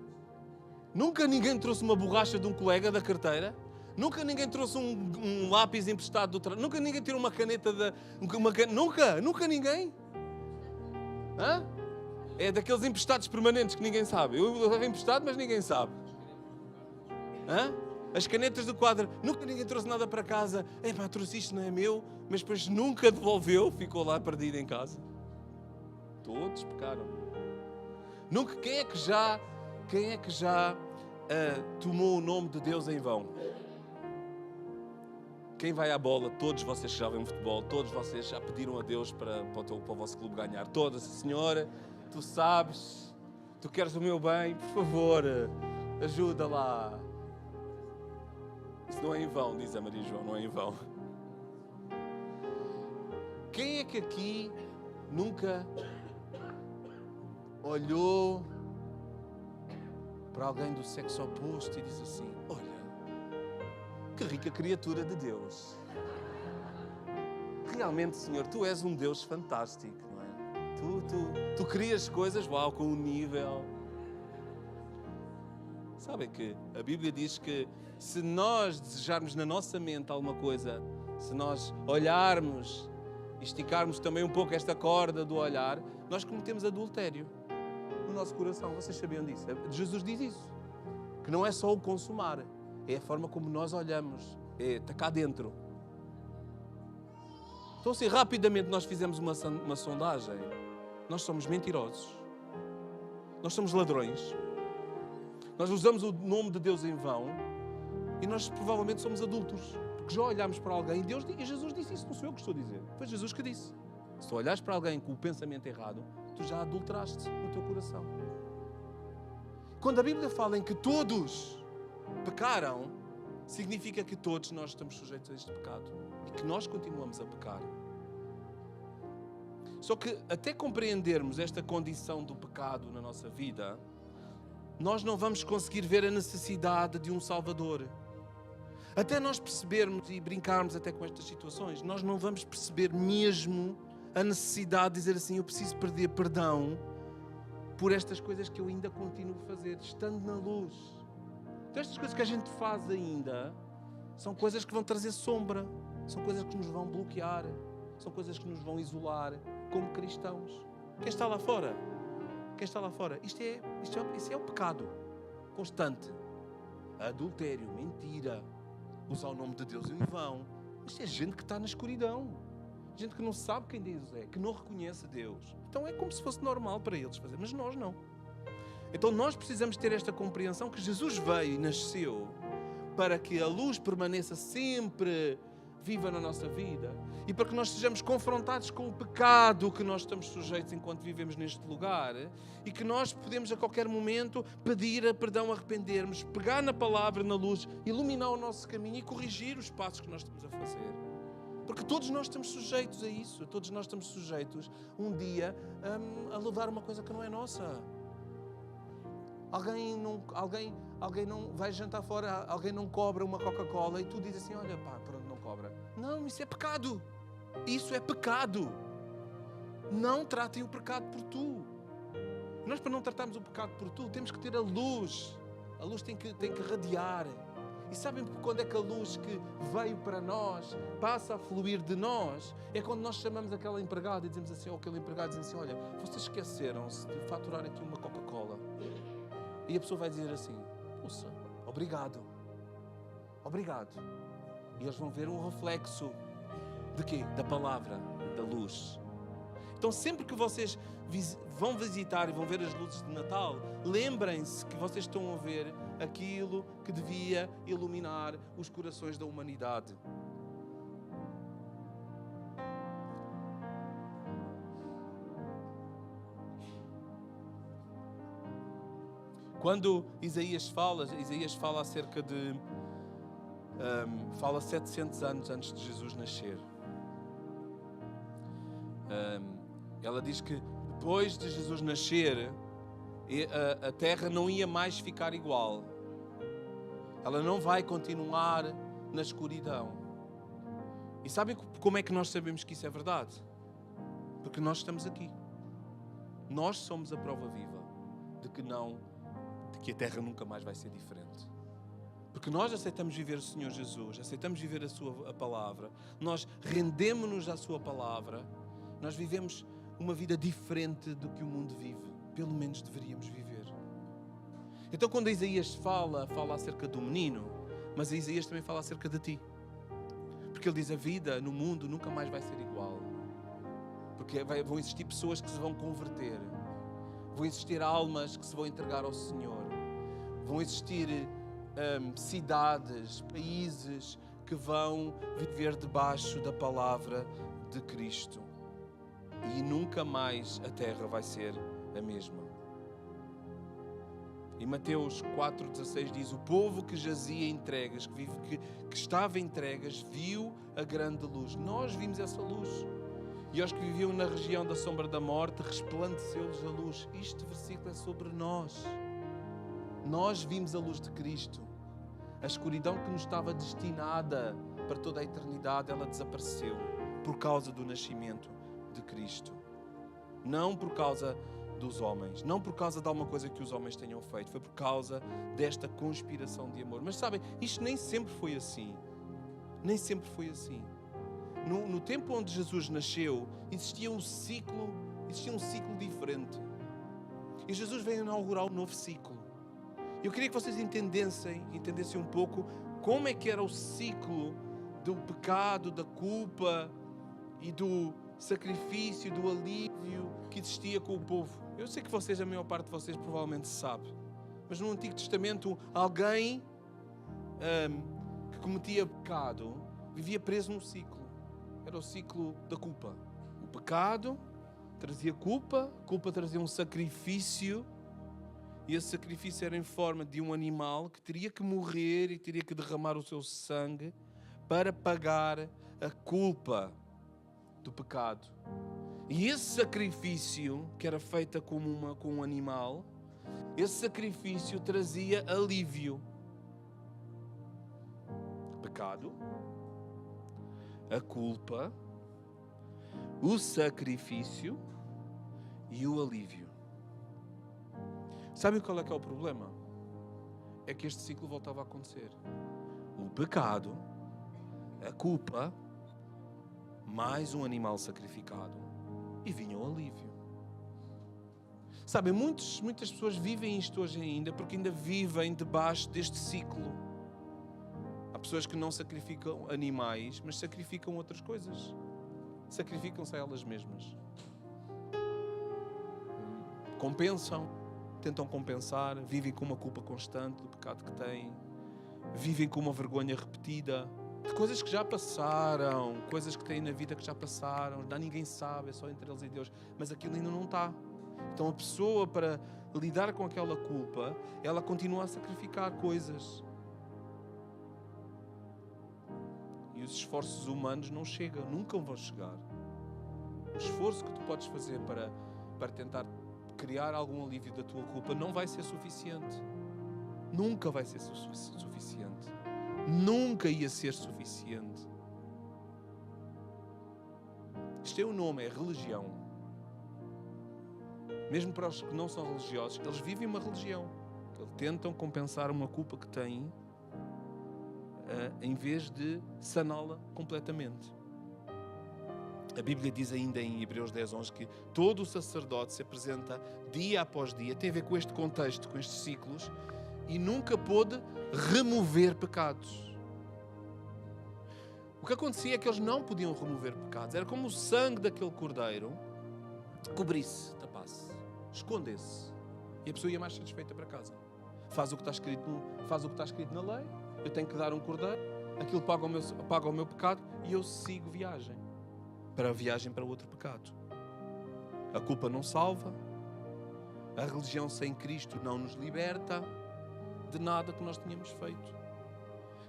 Nunca ninguém trouxe uma borracha de um colega da carteira. Nunca ninguém trouxe um lápis emprestado do trabalho. Nunca ninguém tirou uma caneta da... Nunca ninguém. Hã? É daqueles emprestados permanentes que ninguém sabe. Eu levo emprestado, mas ninguém sabe. Hã? As canetas do quadro. Nunca ninguém trouxe nada para casa. Epá, trouxe isto, não é meu. Mas depois nunca devolveu. Ficou lá perdido em casa. Todos pecaram. Nunca. Quem é que já tomou o nome de Deus em vão? Quem vai à bola? Todos vocês que já veem futebol, todos vocês já pediram a Deus para o vosso clube ganhar. Todas, Senhora, tu sabes, tu queres o meu bem, por favor, ajuda lá. Isso não é em vão, diz a Maria João, não é em vão. Quem é que aqui nunca olhou para alguém do sexo oposto e disse assim, olha, que rica criatura de Deus. Realmente, Senhor, Tu és um Deus fantástico, não é? Tu crias coisas, uau, com um nível. Sabem que a Bíblia diz que se nós desejarmos na nossa mente alguma coisa, se nós olharmos e esticarmos também um pouco esta corda do olhar, nós cometemos adultério no nosso coração. Vocês sabiam disso? Jesus diz isso. Que não é só o consumar, é a forma como nós olhamos. Está cá dentro. Então, se rapidamente nós fizemos uma sondagem, nós somos mentirosos. Nós somos ladrões. Nós usamos o nome de Deus em vão e nós provavelmente somos adúlteros. Porque já olhamos para alguém e Jesus disse isso, não sou eu que estou a dizer. Foi Jesus que disse. Se tu olhares para alguém com o pensamento errado, tu já adulteraste no teu coração. Quando a Bíblia fala em que todos pecaram, significa que todos nós estamos sujeitos a este pecado e que nós continuamos a pecar. Só que até compreendermos esta condição do pecado na nossa vida, nós não vamos conseguir ver a necessidade de um Salvador. Até nós percebermos e brincarmos até com estas situações, nós não vamos perceber mesmo a necessidade de dizer assim, eu preciso pedir perdão por estas coisas que eu ainda continuo a fazer, estando na luz. Então estas coisas que a gente faz ainda são coisas que vão trazer sombra, são coisas que nos vão bloquear, são coisas que nos vão isolar como cristãos. Quem está lá fora? Quem está lá fora? Isso é o pecado constante. Adultério, mentira, usar o nome de Deus em vão. Isto é gente que está na escuridão. Gente que não sabe quem Deus é, que não reconhece Deus. Então é como se fosse normal para eles fazer, mas nós não. Então nós precisamos ter esta compreensão que Jesus veio e nasceu para que a luz permaneça sempre viva na nossa vida e para que nós sejamos confrontados com o pecado que nós estamos sujeitos enquanto vivemos neste lugar e que nós podemos a qualquer momento pedir perdão, arrependermos, pegar na palavra, na luz, iluminar o nosso caminho e corrigir os passos que nós estamos a fazer. Porque todos nós estamos sujeitos a isso, todos nós estamos sujeitos um dia a levar uma coisa que não é nossa. Alguém não vai jantar fora, alguém não cobra uma Coca-Cola e tu dizes assim, olha pá, pronto, não cobra. Não, isso é pecado. Isso é pecado. Não tratem o pecado por tu. Nós, para não tratarmos o pecado por tu, temos que ter a luz. A luz tem que radiar. E sabem quando é que a luz que veio para nós passa a fluir de nós? É quando nós chamamos aquela empregada e dizemos assim, ou aquele empregado diz assim, olha, vocês esqueceram-se de faturar aqui uma Coca-Cola. E a pessoa vai dizer assim, poxa, obrigado. Obrigado. E eles vão ver um reflexo de quê? Da palavra, da luz. Então sempre que vocês vão visitar e vão ver as luzes de Natal, lembrem-se que vocês estão a ver aquilo que devia iluminar os corações da humanidade. Quando Isaías fala acerca de... fala 700 anos antes de Jesus nascer. Ela diz que depois de Jesus nascer, a terra não ia mais ficar igual. Ela não vai continuar na escuridão. E sabem como é que nós sabemos que isso é verdade? Porque nós estamos aqui. Nós somos a prova viva de que a terra nunca mais vai ser diferente. Porque nós aceitamos viver o Senhor Jesus, aceitamos viver a palavra, nós rendemos-nos à sua palavra, nós vivemos uma vida diferente do que o mundo vive. Pelo menos deveríamos viver. Então quando Isaías fala acerca do menino, mas Isaías também fala acerca de ti. Porque ele diz, a vida no mundo nunca mais vai ser igual. Porque vão existir pessoas que se vão converter. Vão existir almas que se vão entregar ao Senhor. Vão existir cidades, países que vão viver debaixo da palavra de Cristo. E nunca mais a terra vai ser a mesma. Em Mateus 4,16 diz, o povo que jazia em entregas, que estava em entregas, viu a grande luz. Nós vimos essa luz. E aos que viviam na região da sombra da morte, resplandeceu-lhes a luz. Este versículo é sobre nós. Nós vimos a luz de Cristo. A escuridão que nos estava destinada para toda a eternidade, ela desapareceu por causa do nascimento de Cristo. Não por causa dos homens, não por causa de alguma coisa que os homens tenham feito, foi por causa desta conspiração de amor. Mas sabem, isto nem sempre foi assim. Nem sempre foi assim. No tempo onde Jesus nasceu, existia um ciclo diferente. E Jesus veio inaugurar um novo ciclo. Eu queria que vocês entendessem um pouco como é que era o ciclo do pecado, da culpa e do sacrifício, do alívio que existia com o povo. Eu sei que vocês, a maior parte de vocês provavelmente sabe, mas no Antigo Testamento alguém que cometia pecado vivia preso num ciclo. Era o ciclo da culpa. O pecado trazia culpa, a culpa trazia um sacrifício, e esse sacrifício era em forma de um animal que teria que morrer e teria que derramar o seu sangue para pagar a culpa do pecado. E esse sacrifício, que era feito com um animal, esse sacrifício trazia alívio. O pecado, a culpa, o sacrifício e o alívio. Sabe qual é que é o problema? É que este ciclo voltava a acontecer. O pecado, a culpa, mais um animal sacrificado e vinha o alívio. Sabem, muitas pessoas vivem isto hoje ainda porque ainda vivem debaixo deste ciclo. Há pessoas que não sacrificam animais, mas sacrificam outras coisas. Sacrificam-se a elas mesmas. Compensam, tentam compensar, vivem com uma culpa constante do pecado que têm, vivem com uma vergonha repetida de coisas que já passaram, coisas que têm na vida que já passaram, ninguém sabe, é só entre eles e Deus, mas aquilo ainda não está. Então a pessoa, para lidar com aquela culpa, ela continua a sacrificar coisas. E os esforços humanos não chegam, nunca vão chegar. O esforço que tu podes fazer para tentar criar algum alívio da tua culpa não vai ser suficiente. Nunca vai ser suficiente. Nunca ia ser suficiente. Isto é o nome, é religião. Mesmo para os que não são religiosos, eles vivem uma religião. Eles tentam compensar uma culpa que têm em vez de saná-la completamente. A Bíblia diz ainda em Hebreus 10:11 que todo o sacerdote se apresenta dia após dia, tem a ver com este contexto, com estes ciclos, e nunca pôde remover pecados. O que acontecia é que eles não podiam remover pecados. Era como o sangue daquele cordeiro cobrisse, tapasse, escondesse. E a pessoa ia mais satisfeita para casa. Faz o que está escrito na lei. Eu tenho que dar um cordeiro. Aquilo paga o meu pecado e eu sigo viagem. Para a viagem para outro pecado. A culpa não salva. A religião sem Cristo não nos liberta de nada que nós tínhamos feito.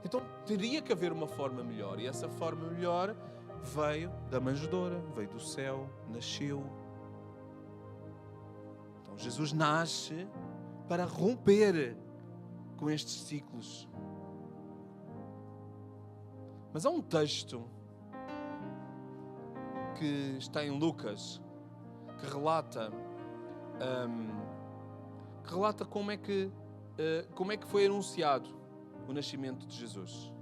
Então teria que haver uma forma melhor. E essa forma melhor veio da manjedoura, veio do céu, nasceu. Então Jesus nasce para romper com estes ciclos. Mas há um texto que está em Lucas que relata como é que foi anunciado o nascimento de Jesus.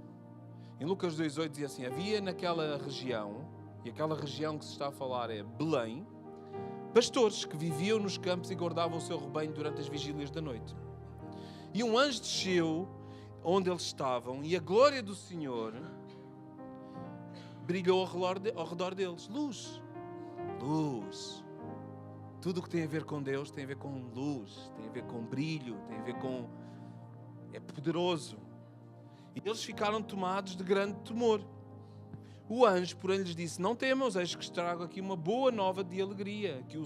Em Lucas 2:8 diz assim: havia naquela região, e aquela região que se está a falar é Belém, pastores que viviam nos campos e guardavam o seu rebanho durante as vigílias da noite. E um anjo desceu onde eles estavam, e a glória do Senhor brilhou ao redor deles. Luz. Tudo o que tem a ver com Deus tem a ver com luz, tem a ver com brilho, tem a ver com... é poderoso. E eles ficaram tomados de grande temor. O anjo, porém, lhes disse: não temam, eis que trago aqui uma boa nova de alegria, que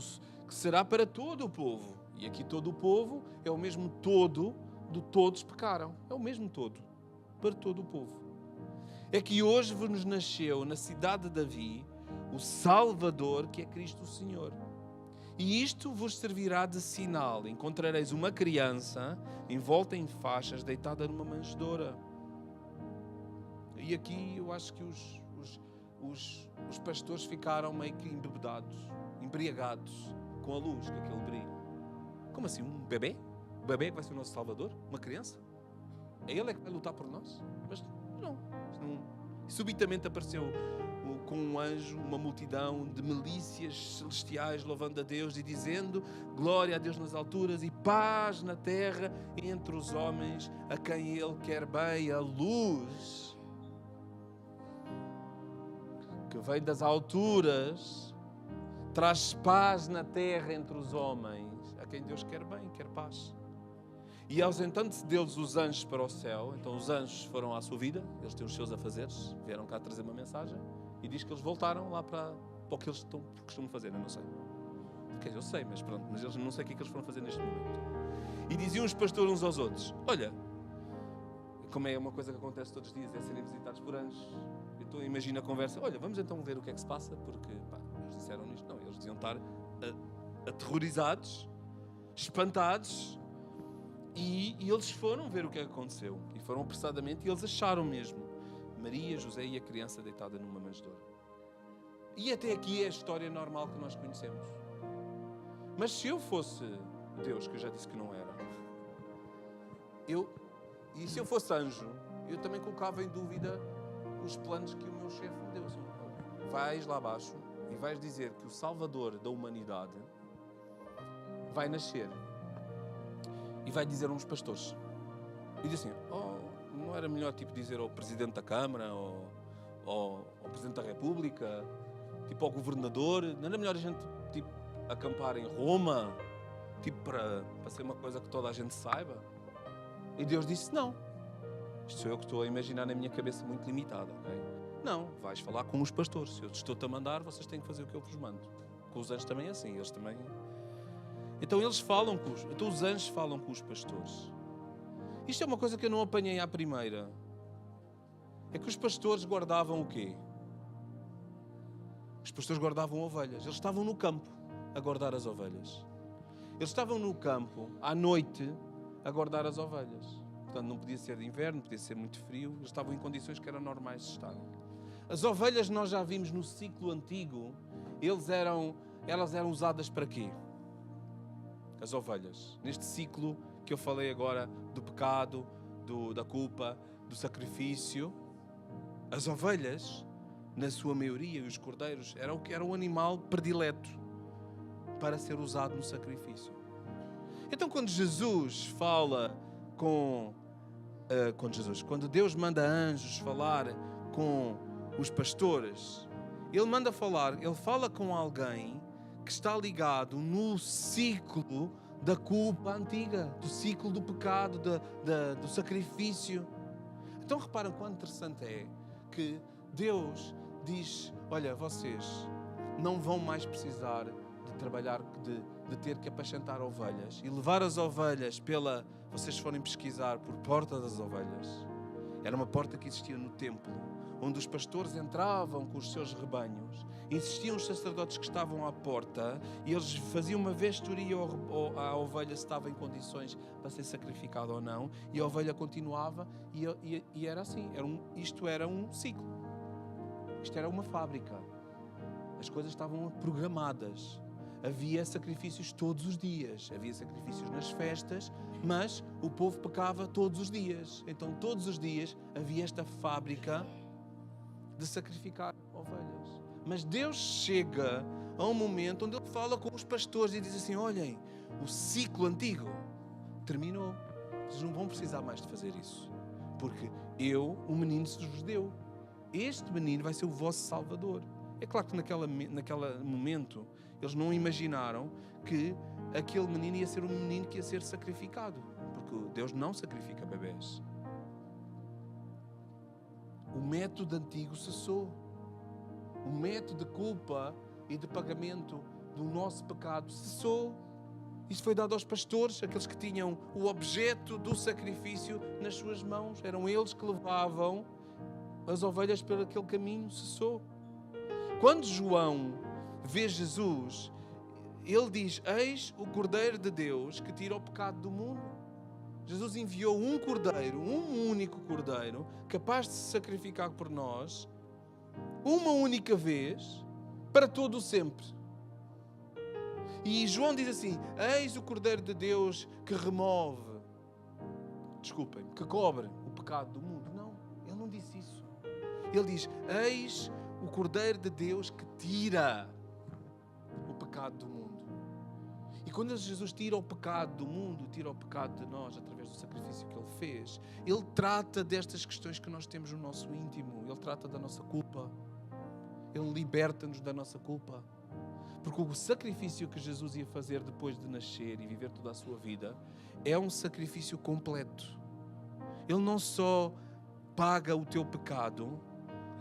será para todo o povo. E aqui todo o povo é o mesmo todo de todos pecaram. É o mesmo todo, para todo o povo. É que hoje vos nasceu na cidade de Davi o Salvador, que é Cristo o Senhor. E isto vos servirá de sinal: encontrareis uma criança envolta em faixas, deitada numa manjedoura. E aqui eu acho que os pastores ficaram meio que embriagados com a luz, com aquele brilho. Como assim? Um bebê? O bebê que vai ser o nosso Salvador? Uma criança? É ele que vai lutar por nós? Mas não. Subitamente apareceu com um anjo uma multidão de milícias celestiais louvando a Deus e dizendo: glória a Deus nas alturas e paz na terra entre os homens a quem Ele quer bem. A luz que vem das alturas traz paz na terra entre os homens a quem Deus quer bem, quer paz. E ausentando-se deles os anjos para o céu, então os anjos foram à sua vida, eles têm os seus afazeres, vieram cá trazer uma mensagem, e diz que eles voltaram lá para o que eles costumam fazer, eu não sei. Quer dizer, eu sei, mas pronto, mas eles não sei o que é que eles foram fazer neste momento. E diziam os pastores uns aos outros: olha, como é uma coisa que acontece todos os dias, é serem visitados por anjos. Então imagina a conversa: olha, vamos então ver o que é que se passa, porque eles disseram isto. Não, eles diziam estar aterrorizados, espantados, E eles foram ver o que aconteceu. E foram apressadamente, e eles acharam mesmo Maria, José e a criança deitada numa manjedoura. E até aqui é a história normal que nós conhecemos. Mas se eu fosse Deus, que eu já disse que não era, e se eu fosse anjo, eu também colocava em dúvida os planos que o meu chefe me deu. Vais lá abaixo e vais dizer que o Salvador da humanidade vai nascer. E vai dizer a uns pastores. E diz assim, não era melhor tipo dizer ao Presidente da Câmara, ou ao Presidente da República, tipo ao Governador, não era melhor a gente tipo acampar em Roma, tipo para ser uma coisa que toda a gente saiba? E Deus disse, não. Isto sou eu que estou a imaginar na minha cabeça muito limitada, ok? Não, vais falar com os pastores. Se eu estou-te a mandar, vocês têm que fazer o que eu vos mando. Com os anjos também é assim, eles também... Então os anjos falam com os pastores. Isto é uma coisa que eu não apanhei à primeira. É que os pastores guardavam o quê? Os pastores guardavam ovelhas. Eles estavam no campo a guardar as ovelhas. Eles estavam no campo, à noite, a guardar as ovelhas. Portanto, não podia ser de inverno, podia ser muito frio. Eles estavam em condições que eram normais de estar. As ovelhas nós já vimos no ciclo antigo. Elas eram usadas para quê? As ovelhas. Neste ciclo que eu falei agora do pecado, da culpa, do sacrifício, as ovelhas, na sua maioria, e os cordeiros, era um animal predileto para ser usado no sacrifício. Então, quando Jesus fala quando Deus manda anjos falar com os pastores, Ele fala com alguém que está ligado no ciclo da culpa antiga, do ciclo do pecado, do sacrifício. Então reparam quão interessante é que Deus diz, olha, vocês não vão mais precisar de trabalhar, de ter que apacentar ovelhas e levar as ovelhas vocês forem pesquisar por Porta das Ovelhas. Era uma porta que existia no templo, onde os pastores entravam com os seus rebanhos. Existiam os sacerdotes que estavam à porta e eles faziam uma vistoria à ovelha se estava em condições para ser sacrificada ou não, e a ovelha continuava e era assim. Isto era um ciclo. Isto era uma fábrica. As coisas estavam programadas. Havia sacrifícios todos os dias. Havia sacrifícios nas festas, mas o povo pecava todos os dias. Então todos os dias havia esta fábrica de sacrificar ovelhas. Mas Deus chega a um momento onde Ele fala com os pastores e diz assim, olhem, o ciclo antigo terminou. Vocês não vão precisar mais de fazer isso. Porque o menino se vos deu. Este menino vai ser o vosso Salvador. É claro que naquele momento eles não imaginaram que aquele menino ia ser um menino que ia ser sacrificado. Porque Deus não sacrifica bebés. O método antigo cessou. O método de culpa e de pagamento do nosso pecado cessou. Isso foi dado aos pastores, aqueles que tinham o objeto do sacrifício nas suas mãos. Eram eles que levavam as ovelhas por aquele caminho, cessou. Quando João vê Jesus, ele diz, eis o Cordeiro de Deus que tira o pecado do mundo. Jesus enviou um cordeiro, um único cordeiro, capaz de se sacrificar por nós, uma única vez, para todo o sempre. E João diz assim, eis o Cordeiro de Deus que que cobre o pecado do mundo. Não, ele não disse isso. Ele diz, eis o Cordeiro de Deus que tira o pecado do mundo. E quando Jesus tira o pecado do mundo, tira o pecado de nós, através do sacrifício que Ele fez, Ele trata destas questões que nós temos no nosso íntimo. Ele trata da nossa culpa. Ele liberta-nos da nossa culpa. Porque o sacrifício que Jesus ia fazer depois de nascer e viver toda a sua vida é um sacrifício completo. Ele não só paga o teu pecado,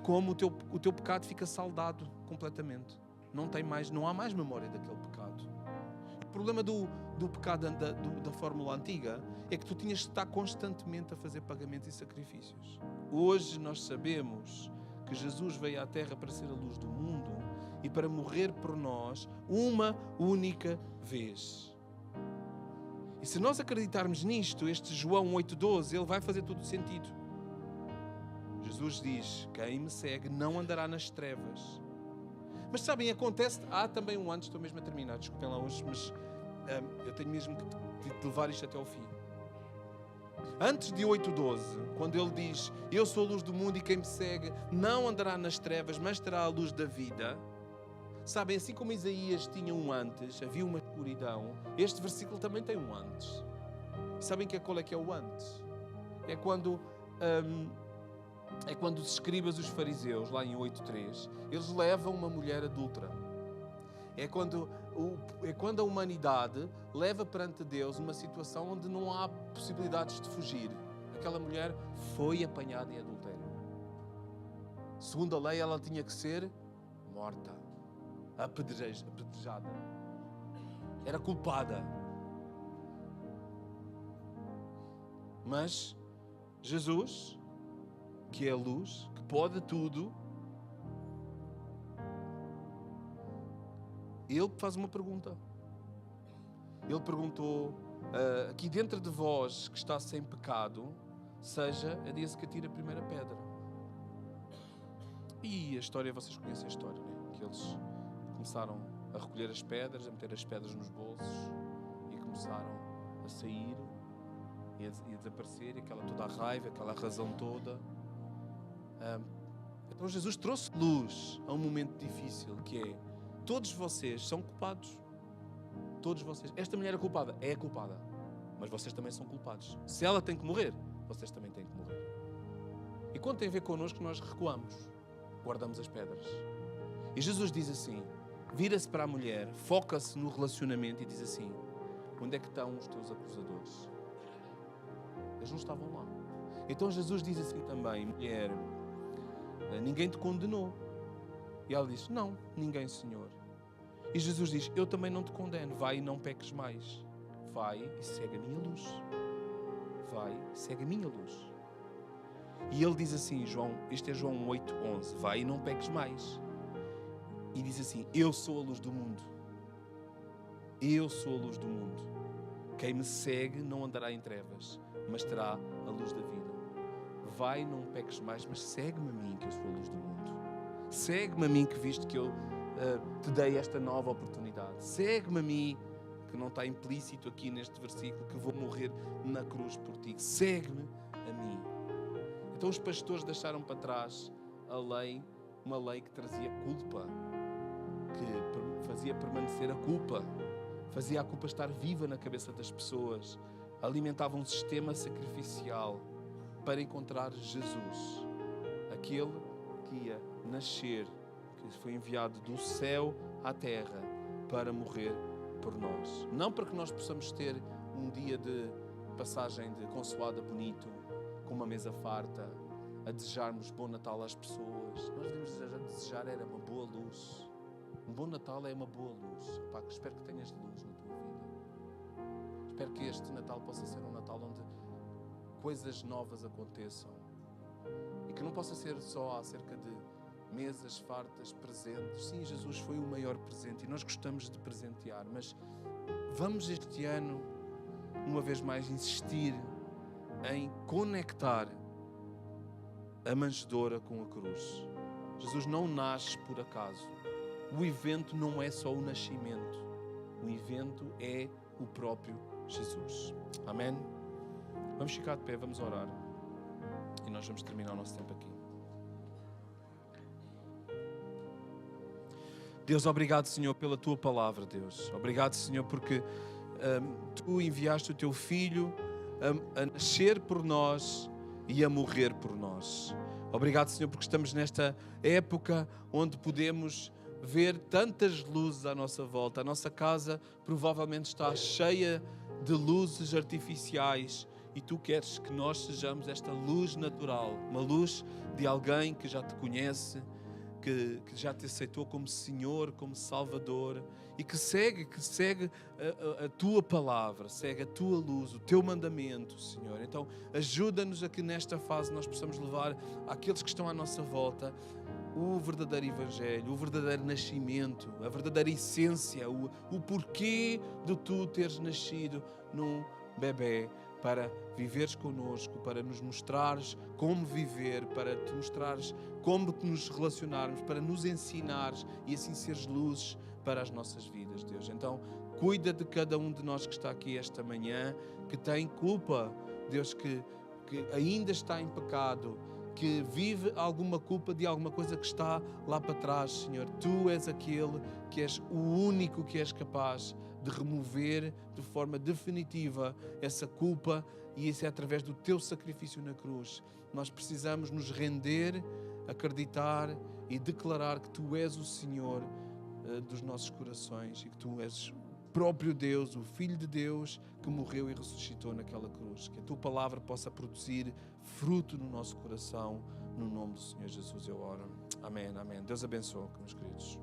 como o teu pecado fica saldado completamente. Não há mais memória daquele pecado. O problema do pecado da fórmula antiga é que tu tinhas de estar constantemente a fazer pagamentos e sacrifícios. Hoje nós sabemos que Jesus veio à Terra para ser a luz do mundo e para morrer por nós uma única vez. E se nós acreditarmos nisto, este João 8,12, ele vai fazer todo o sentido. Jesus diz: quem me segue não andará nas trevas. Mas sabem, acontece, há também um antes, estou mesmo a terminar, desculpem lá hoje, mas eu tenho mesmo que levar isto até ao fim. Antes de 8,12, quando ele diz: eu sou a luz do mundo e quem me segue não andará nas trevas, mas terá a luz da vida. Sabem, assim como Isaías tinha um antes, havia uma escuridão, este versículo também tem um antes. E sabem qual é que é o antes? É quando os escribas, os fariseus, lá em 8,3, eles levam uma mulher adúltera. É quando a humanidade leva perante Deus uma situação onde não há possibilidades de fugir. Aquela mulher foi apanhada em adultério. Segundo a lei, ela tinha que ser morta, apedrejada. Era culpada. Mas Jesus, que é a luz, que pode tudo, ele faz uma pergunta. Ele perguntou: aqui dentro de vós que está sem pecado, seja a desse que atira a primeira pedra. E a história, vocês conhecem a história, né? Que eles começaram a recolher as pedras, a meter as pedras nos bolsos e começaram a sair e a desaparecer, toda a raiva, aquela razão toda. Então Jesus trouxe luz a um momento difícil, que é: todos vocês são culpados. Todos vocês. Esta mulher é culpada? É culpada. Mas vocês também são culpados. Se ela tem que morrer, vocês também têm que morrer. E quando tem a ver connosco, nós recuamos. Guardamos as pedras. E Jesus diz assim, vira-se para a mulher, foca-se no relacionamento e diz assim: onde é que estão os teus acusadores? Eles não estavam lá. Então Jesus diz assim também: mulher, ninguém te condenou? E ela diz: não, ninguém, Senhor. E Jesus diz: eu também não te condeno, vai e não peques mais. Vai e segue a minha luz. Vai e segue a minha luz. E ele diz assim, isto é João 8,11, vai e não peques mais. E diz assim: eu sou a luz do mundo. Eu sou a luz do mundo. Quem me segue não andará em trevas, mas terá a luz da vida. Vai e não peques mais, mas segue-me a mim, que eu sou a luz do mundo. Segue-me a mim, que viste que eu te dei esta nova oportunidade. Segue-me a mim, que não está implícito aqui neste versículo, que vou morrer na cruz por ti. Segue-me a mim. Então os pastores deixaram para trás a lei, uma lei que trazia culpa, que fazia permanecer a culpa, fazia a culpa estar viva na cabeça das pessoas, alimentava um sistema sacrificial para encontrar Jesus, aquele que ia nascer, que foi enviado do céu à terra para morrer por nós. Não para que nós possamos ter um dia de passagem de consoada bonito, com uma mesa farta, a desejarmos bom Natal às pessoas. Nós devemos desejar era uma boa luz. Um bom Natal é uma boa luz. Pá, espero que tenhas luz na tua vida. Espero que este Natal possa ser um Natal onde coisas novas aconteçam. E que não possa ser só acerca de mesas fartas, presentes. Sim, Jesus foi o maior presente e nós gostamos de presentear, mas vamos este ano, uma vez mais, insistir em conectar a manjedoura com a cruz. Jesus não nasce por acaso. O evento não é só o nascimento. O evento é o próprio Jesus. Amém? Vamos ficar de pé, vamos orar. E nós vamos terminar o nosso tempo aqui. Deus, obrigado, Senhor, pela Tua palavra, Deus. Obrigado, Senhor, porque Tu enviaste o Teu Filho a nascer por nós e a morrer por nós. Obrigado, Senhor, porque estamos nesta época onde podemos ver tantas luzes à nossa volta. A nossa casa provavelmente está cheia de luzes artificiais e Tu queres que nós sejamos esta luz natural, uma luz de alguém que já Te conhece, que já Te aceitou como Senhor, como Salvador e que segue a Tua palavra, segue a Tua luz, o Teu mandamento, Senhor. Então ajuda-nos a que nesta fase nós possamos levar àqueles que estão à nossa volta o verdadeiro Evangelho, o verdadeiro nascimento, a verdadeira essência, o porquê de tu teres nascido num bebê, para viveres connosco, para nos mostrares como viver, para te mostrares como nos relacionarmos, para nos ensinares e assim seres luzes para as nossas vidas, Deus. Então, cuida de cada um de nós que está aqui esta manhã, que tem culpa, Deus, que ainda está em pecado, que vive alguma culpa de alguma coisa que está lá para trás, Senhor. Tu és aquele que és o único que és capaz de remover de forma definitiva essa culpa, e isso é através do teu sacrifício na cruz. Nós precisamos nos render, acreditar e declarar que tu és o Senhor dos nossos corações e que tu és o próprio Deus, o Filho de Deus que morreu e ressuscitou naquela cruz. Que a tua palavra possa produzir fruto no nosso coração. No nome do Senhor Jesus eu oro. Amém, amém. Deus abençoe, meus queridos.